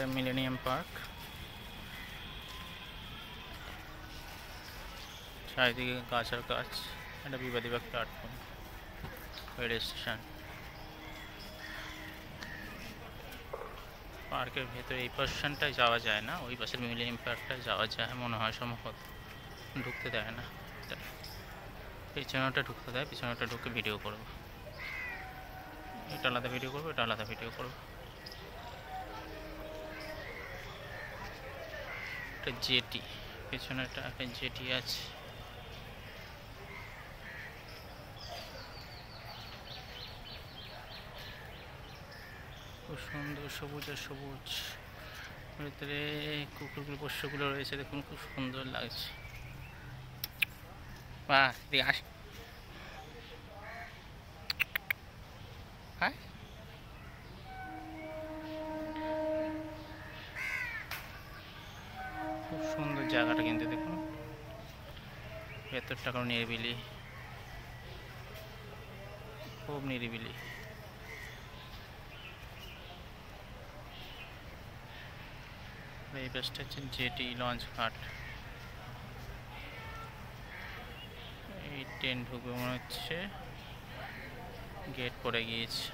এটা millennium park, চারিদিকে গাছ আর গাছ। এটা বিবাদীবাগ প্ল্যাটফর্ম, রেল স্টেশন। পার্কের ভেতরে এই পোর্শনটায় যাওয়া যায় না, ওই পাশের মিলেনিয়াম পার্কটায় যাওয়া যায় মনে হয়, সম্ভবত ঢুকতে দেয় না। পিছনেটা ঢুকতে দেয়, পিছনেটা ঢুকে ভিডিও করবো। এটা আলাদা ভিডিও করবো, এটা আলাদা ভিডিও করবো। একটা জেটি, পিছনে একটা জেটি আছে। খুব সুন্দর সবুজ আর সবুজ, ভিতরে কুকুরগুলো পোষ্যগুলো রয়েছে, দেখুন খুব সুন্দর লাগছে। বাহ, দিয়ে আস। হ্যাঁ, খুব সুন্দর জায়গাটা কিন্তু দেখুন, ভেতরটা কোনো নিরিবিলি, খুব নিরিবিলি। এই পাশটা হচ্ছে জেটি লঞ্চ ঘাট। এই ট্রেন ঢুকবে মনে হচ্ছে, গেট পড়ে গিয়েছে।